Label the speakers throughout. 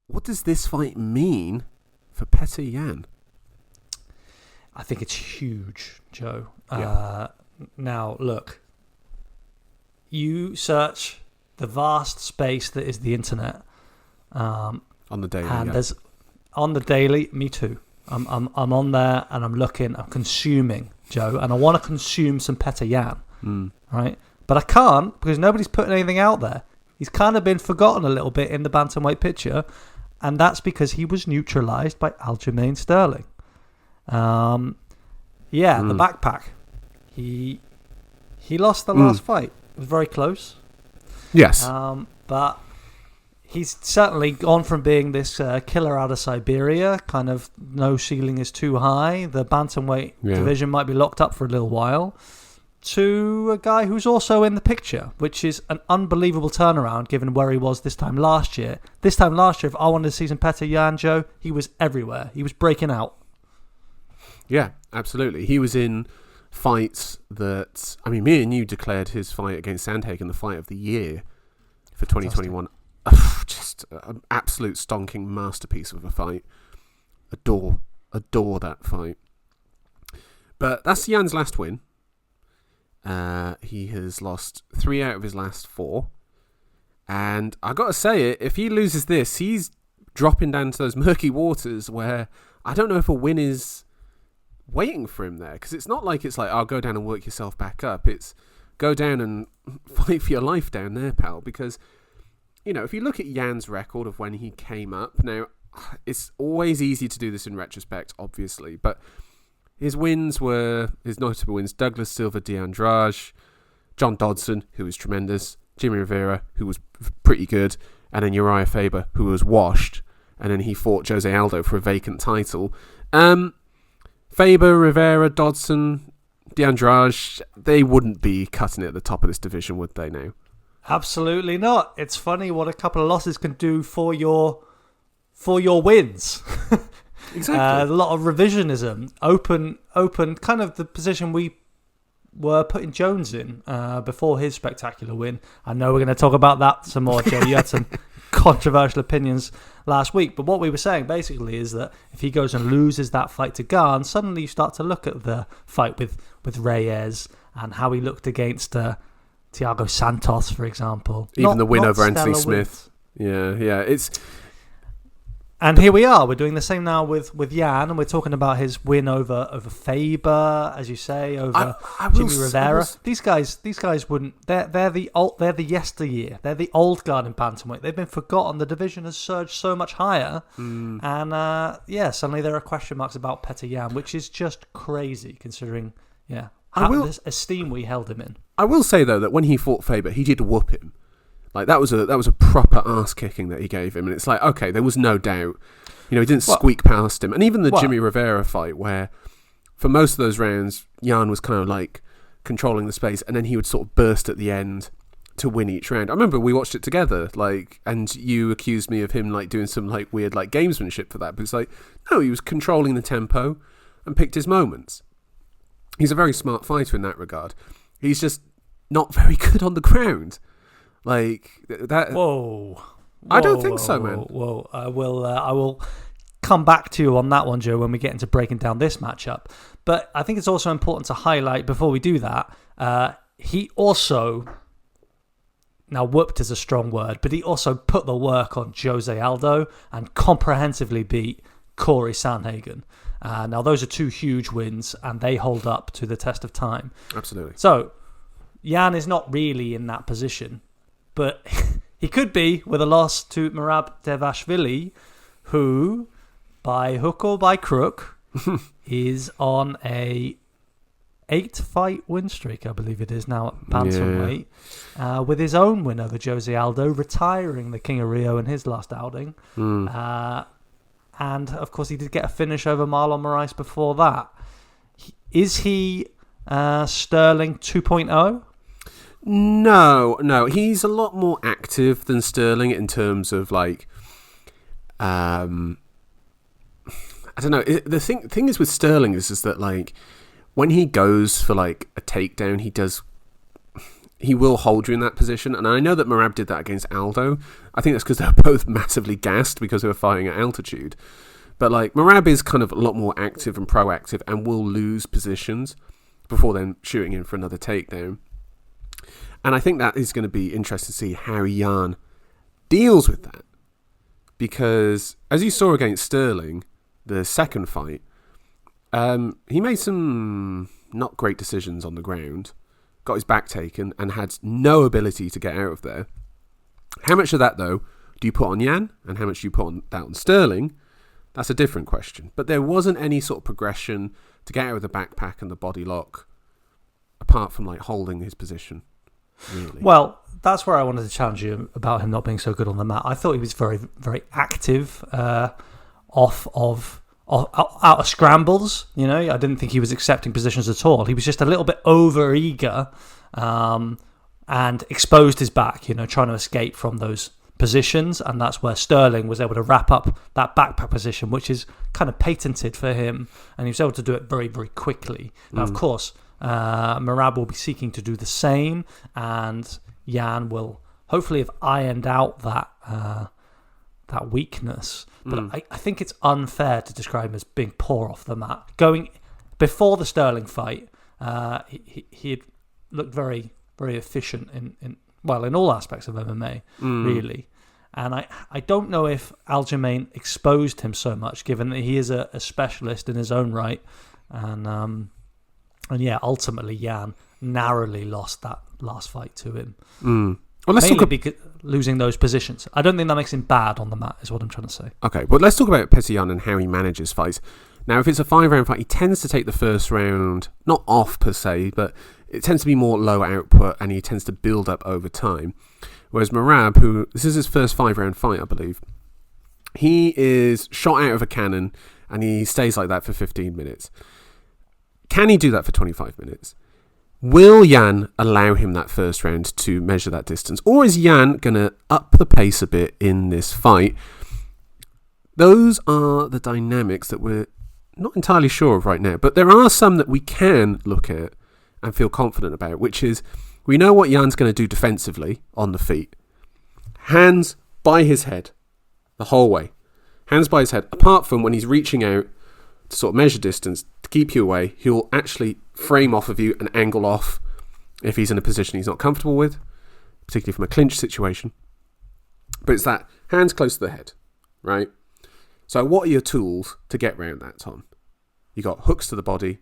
Speaker 1: what does this fight mean for Petr Yan?
Speaker 2: I think it's huge, Joe.
Speaker 1: Yeah.
Speaker 2: Now, look, you search the vast space that is the internet.
Speaker 1: On the daily,
Speaker 2: and there's on the daily. Me too. I'm on there and I'm looking. I'm consuming, Joe, and I want to consume some Petr Yan, right? But I can't because nobody's putting anything out there. He's kind of been forgotten a little bit in the bantamweight picture, and that's because he was neutralised by Aljamain Sterling. The backpack. He lost the last fight. It was very close.
Speaker 1: Yes.
Speaker 2: But he's certainly gone from being this killer out of Siberia, kind of no ceiling is too high, the bantamweight division might be locked up for a little while, to a guy who's also in the picture, which is an unbelievable turnaround given where he was this time last year. This time last year, if I wanted to see some Petr Yan, Joe, he was everywhere. He was breaking out.
Speaker 1: Yeah, absolutely. He was in fights that... I mean, me and you declared his fight against Sandhagen the fight of the year for 2021. Just an absolute stonking masterpiece of a fight. Adore that fight. But that's Jan's last win. He has lost 3 out of his last 4. And I got to say it, if he loses this, he's dropping down to those murky waters where I don't know if a win is waiting for him there. Because it's not like I'll go down and work yourself back up. It's go down and fight for your life down there, pal. Because, you know, if you look at Jan's record of when he came up, now, it's always easy to do this in retrospect, obviously, but his wins were, his notable wins, Douglas Silva de Andrade, John Dodson, who was tremendous, Jimmy Rivera, who was pretty good, and then Uriah Faber, who was washed, and then he fought Jose Aldo for a vacant title. Faber, Rivera, Dodson, de Andrade, they wouldn't be cutting it at the top of this division, would they now?
Speaker 2: Absolutely not. It's funny what a couple of losses can do for your wins.
Speaker 1: Exactly.
Speaker 2: A lot of revisionism, open, kind of the position we were putting Jones in before his spectacular win. I know we're going to talk about that some more, Joe. You had some controversial opinions last week, but what we were saying basically is that if he goes and loses that fight to Garn, suddenly you start to look at the fight with Reyes and how he looked against Thiago Santos, for example.
Speaker 1: Even the win over Anthony Smith. Wins. Yeah.
Speaker 2: And here we are. We're doing the same now with Yan, and we're talking about his win over Faber, as you say, over Jimmy Rivera. These guys wouldn't. They're the yesteryear. They're the old guard in bantamweight. They've been forgotten. The division has surged so much higher, and suddenly there are question marks about Petr Yan, which is just crazy considering the esteem we held him in.
Speaker 1: I will say though that when he fought Faber, he did whoop him. Like that was a proper ass kicking that he gave him, and it's like, okay, there was no doubt. You know, he didn't squeak past him, and even the Jimmy Rivera fight, where for most of those rounds, Yan was kind of like controlling the space, and then he would sort of burst at the end to win each round. I remember we watched it together, like, and you accused me of him like doing some like weird like gamesmanship for that, but it's like, no, he was controlling the tempo and picked his moments. He's a very smart fighter in that regard. He's just not very good on the ground. Like that.
Speaker 2: Whoa!
Speaker 1: I don't think so, man.
Speaker 2: Whoa! I will come back to you on that one, Joe, when we get into breaking down this matchup. But I think it's also important to highlight before we do that. He also, now whooped is a strong word, but he also put the work on Jose Aldo and comprehensively beat Corey Sandhagen. Now those are 2 huge wins, and they hold up to the test of time.
Speaker 1: Absolutely.
Speaker 2: So Yan is not really in that position. But he could be with a loss to Merab Dvalishvili, who, by hook or by crook, is on a 8-fight win streak, I believe it is now at bantamweight, with his own win over Jose Aldo, retiring the King of Rio in his last outing. And, of course, he did get a finish over Marlon Moraes before that. Is he Sterling 2.0?
Speaker 1: No, he's a lot more active than Sterling in terms of like, I don't know. The thing is with Sterling is that like when he goes for like a takedown, he will hold you in that position. And I know that Merab did that against Aldo. I think that's because they were both massively gassed because they were fighting at altitude. But like Merab is kind of a lot more active and proactive and will lose positions before then shooting in for another takedown. And I think that is going to be interesting to see how Yan deals with that. Because as you saw against Sterling, the second fight, he made some not great decisions on the ground, got his back taken, and had no ability to get out of there. How much of that, though, do you put on Yan, and how much do you put on that on Sterling? That's a different question. But there wasn't any sort of progression to get out of the backpack and the body lock, apart from like holding his position, really.
Speaker 2: Well, that's where I wanted to challenge you about him not being so good on the mat. I thought he was very, very active out of scrambles. You know, I didn't think he was accepting positions at all. He was just a little bit over eager and exposed his back, you know, trying to escape from those positions, and that's where Sterling was able to wrap up that backpack position, which is kind of patented for him, and he was able to do it very, very quickly. Now, of course, Merab will be seeking to do the same, and Yan will hopefully have ironed out that weakness. But I think it's unfair to describe him as being poor off the mat. Going before the Sterling fight, he had looked very, very efficient in all aspects of MMA, really. And I don't know if Aljamain exposed him so much, given that he is a specialist in his own right. And yeah, ultimately Yan narrowly lost that last fight to him. Well, let's mainly because losing those positions. I don't think that makes him bad on the mat, is what I'm trying to say. Okay,
Speaker 1: well, let's talk about Petr Yan and how he manages fights. Now, if it's a 5-round fight, he tends to take the first round, not off per se, but it tends to be more low output, and he tends to build up over time. Whereas Merab, who, this is his first 5-round fight, I believe, he is shot out of a cannon, and he stays like that for 15 minutes. Can he do that for 25 minutes? Will Yan allow him that first round to measure that distance? Or is Yan going to up the pace a bit in this fight? Those are the dynamics that we're not entirely sure of right now. But there are some that we can look at and feel confident about, which is we know what Yan's going to do defensively on the feet. Hands by his head the whole way. Hands by his head. Apart from when he's reaching out to sort of measure distance to keep you away, he'll actually frame off of you and angle off if he's in a position he's not comfortable with, particularly from a clinch situation. But it's that hands close to the head, right? So what are your tools to get around that, Tom? You got hooks to the body,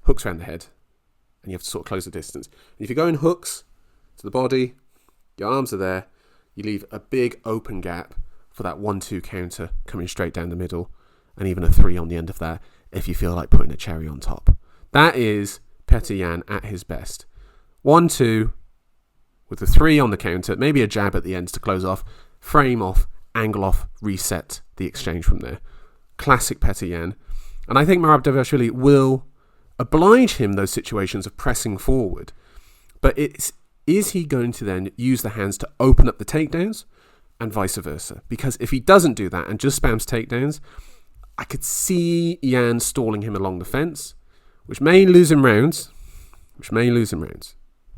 Speaker 1: hooks around the head, and you have to sort of close the distance. And if you're going hooks to the body, your arms are there, you leave a big open gap for that 1-2 counter coming straight down the middle, and even a 3 on the end of that if you feel like putting a cherry on top. That is Petr Yan at his best. 1-2 with the 3 on the counter, maybe a jab at the ends to close off, frame off, angle off, reset the exchange from there. Classic Petr Yan. And I think Merab Dvalishvili will oblige him those situations of pressing forward. But is he going to then use the hands to open up the takedowns and vice versa? Because if he doesn't do that and just spams takedowns, I could see Yan stalling him along the fence, which may lose him rounds.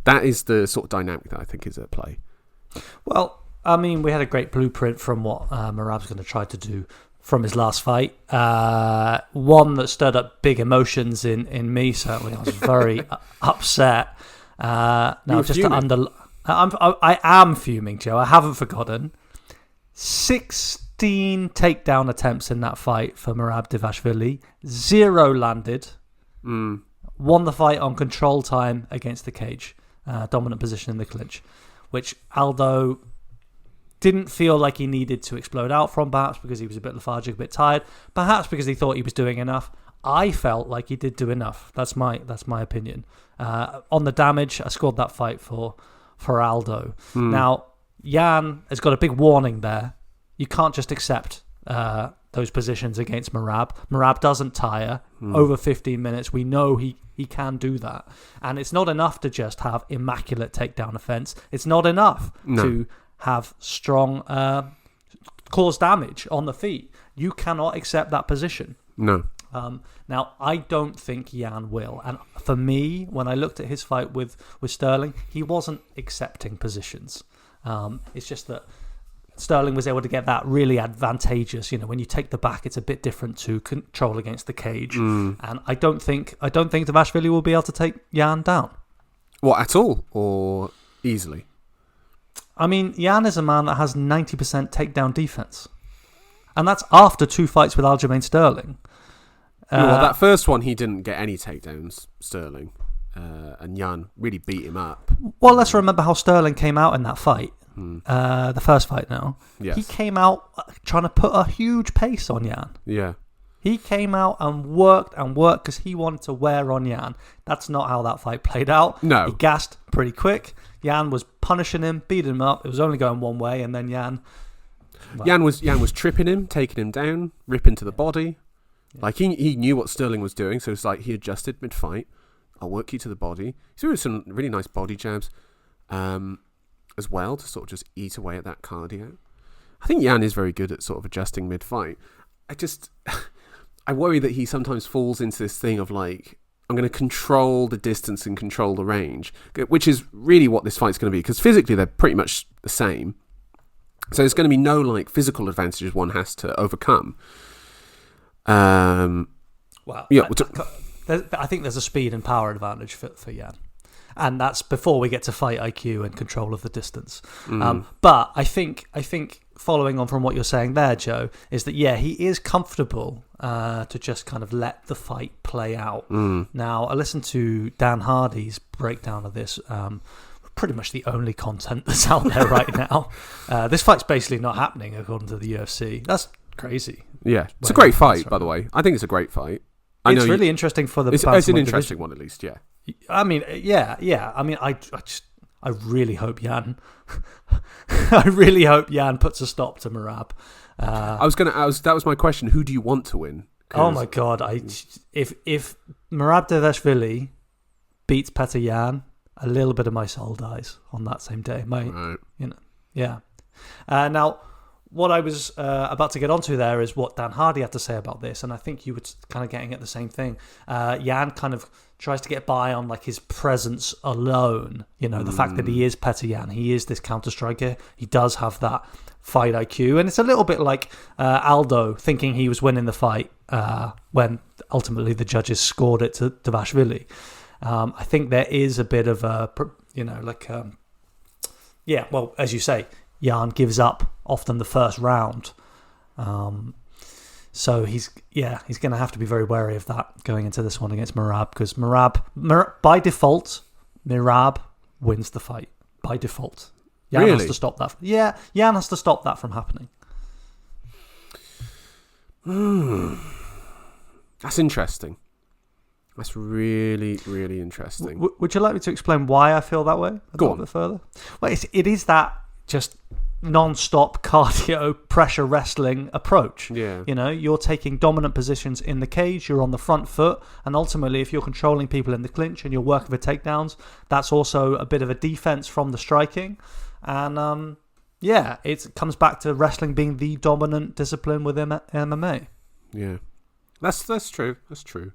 Speaker 1: That is the sort of dynamic that I think is at play.
Speaker 2: Well, I mean, we had a great blueprint from what Merab's going to try to do from his last fight. One that stirred up big emotions in me, certainly. I was very upset. Now, just fuming. I am fuming, Joe. I haven't forgotten. 16 takedown attempts in that fight for Merab Dvalishvili. 0 landed. Won the fight on control time against the cage. Dominant position in the clinch, which Aldo didn't feel like he needed to explode out from, perhaps because he was a bit lethargic, a bit tired, perhaps because he thought he was doing enough. I felt like he did do enough. That's my opinion. On the damage, I scored that fight for Aldo. Now, Yan has got a big warning there. You can't just accept those positions against Merab. Merab doesn't tire. Over 15 minutes, we know he can do that. And it's not enough to just have immaculate takedown offense. It's not enough to have strong cause damage on the feet. You cannot accept that position.
Speaker 1: No.
Speaker 2: Now, I don't think Yan will. And for me, when I looked at his fight with Sterling, he wasn't accepting positions. It's just that Sterling was able to get that really advantageous. When you take the back, it's a bit different to control against the cage. And I don't think Dvalishvili will be able to take Yan down.
Speaker 1: What, at all, or easily?
Speaker 2: I mean, Yan is a man that has 90% takedown defense, and that's after 2 fights with Aljamain Sterling.
Speaker 1: Well, that first one, he didn't get any takedowns, Sterling, and Yan really beat him up.
Speaker 2: Well, let's remember how Sterling came out in that fight, the first fight now.
Speaker 1: Yes.
Speaker 2: He came out trying to put a huge pace on Yan.
Speaker 1: Yeah.
Speaker 2: He came out and worked because he wanted to wear on Yan. That's not how that fight played out.
Speaker 1: No.
Speaker 2: He gassed pretty quick. Yan was punishing him, beating him up. It was only going one way, and then Yan
Speaker 1: was tripping him, taking him down, ripping to the body. Yeah. Like he knew what Sterling was doing, so it's like he adjusted mid-fight. I'll work you to the body. He's doing some really nice body jabs as well to sort of just eat away at that cardio. I think Yan is very good at sort of adjusting mid-fight. I worry that he sometimes falls into this thing of like, I'm going to control the distance and control the range, which is really what this fight's going to be, because physically they're pretty much the same. So there's going to be no like physical advantages one has to overcome.
Speaker 2: I think there's a speed and power advantage for Yan, and that's before we get to fight IQ and control of the distance. But I think following on from what you're saying there, Joe, is that he is comfortable to just kind of let the fight play out. Now, I listened to Dan Hardy's breakdown of this. Pretty much the only content that's out there right now. This fight's basically not happening according to the UFC. That's crazy.
Speaker 1: Yeah, it's a great fight, by the way. I think it's a great fight.
Speaker 2: It's really interesting for the.
Speaker 1: It's an interesting one, at least. Yeah.
Speaker 2: I mean, yeah. I mean, I really hope Yan. I really hope Yan puts a stop to Merab.
Speaker 1: That was my question. Who do you want to win?
Speaker 2: Oh my god! If Merab Dvalishvili beats Petr Yan, a little bit of my soul dies on that same day. Now, what I was about to get onto there is what Dan Hardy had to say about this, and I think you were kind of getting at the same thing. Yan kind of tries to get by on like his presence alone. The fact that he is Petr Yan, he is this counter striker. He does have that fight IQ, and it's a little bit like Aldo thinking he was winning the fight when ultimately the judges scored it to Dvalishvili. I think there is a bit of a, well, as you say, Yan gives up often the first round. So he's going to have to be very wary of that going into this one against Merab, because by default, Merab wins the fight. By default. Yan has to stop that. Yeah, Yan has to stop that from happening.
Speaker 1: That's interesting. That's really, really interesting.
Speaker 2: Would you like me to explain why I feel that way a little bit further? Well, it is that just non-stop cardio pressure wrestling approach.
Speaker 1: Yeah.
Speaker 2: You're taking dominant positions in the cage, you're on the front foot, and ultimately if you're controlling people in the clinch and you're working for takedowns, that's also a bit of a defense from the striking. And it comes back to wrestling being the dominant discipline within MMA.
Speaker 1: Yeah. That's true. That's true.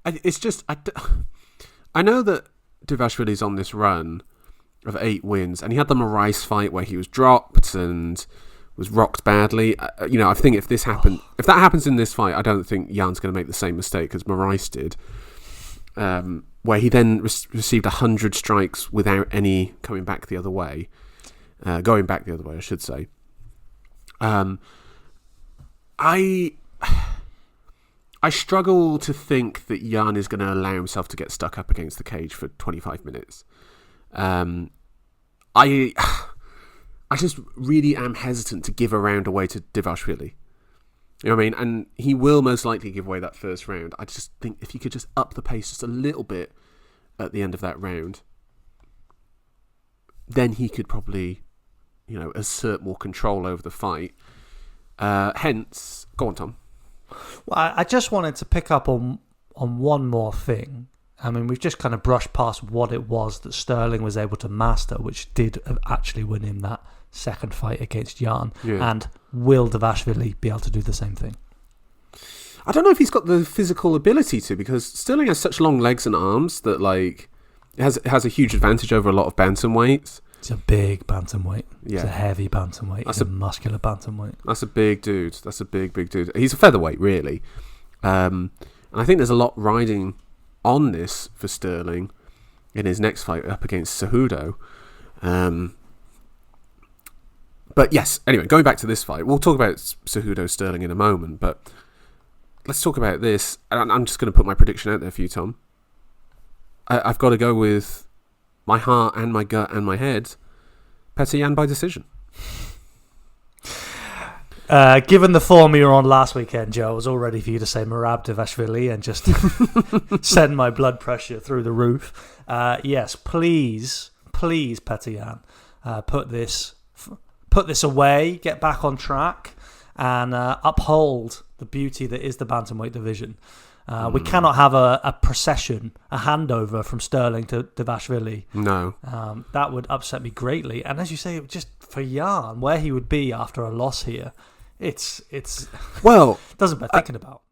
Speaker 1: It's just I know that Dvalishvili's on this run of 8 wins, and he had the Moraes fight where he was dropped and was rocked badly. I think if that happens in this fight, I don't think Jan's going to make the same mistake as Moraes did, where he then received 100 strikes without any going back the other way, I should say. I struggle to think that Yan is going to allow himself to get stuck up against the cage for 25 minutes. I just really am hesitant to give a round away to Dvalishvili. You know what I mean? And he will most likely give away that first round. I just think if he could just up the pace just a little bit at the end of that round, then he could probably, assert more control over the fight. Hence, go on, Tom.
Speaker 2: Well, I just wanted to pick up on one more thing. I mean, we've just kind of brushed past what it was that Sterling was able to master, which did actually win him that second fight against Yan. Yeah. And will Dvalishvili be able to do the same thing?
Speaker 1: I don't know if he's got the physical ability to, because Sterling has such long legs and arms that like it has a huge advantage over a lot of bantamweights.
Speaker 2: It's a big bantamweight.
Speaker 1: Yeah.
Speaker 2: It's a heavy bantamweight. It's a muscular bantamweight.
Speaker 1: That's a big dude. That's a big dude. He's a featherweight, really. And I think there's a lot riding on this for Sterling in his next fight up against Cejudo. But yes, anyway, going back to this fight, we'll talk about Cejudo Sterling in a moment, but let's talk about this. And I'm just going to put my prediction out there for you, Tom. I've got to go with my heart and my gut and my head. Petr Yan by decision.
Speaker 2: Given the form you were on last weekend, Joe, I was all ready for you to say Merab Dvalishvili and just send my blood pressure through the roof. Yes, please, Petr Yan, put this away, get back on track, and uphold the beauty that is the bantamweight division. We cannot have a procession, a handover from Sterling to Dvalishvili.
Speaker 1: No.
Speaker 2: That would upset me greatly. And as you say, just for Yan, where he would be after a loss here, it's well, doesn't bear thinking about.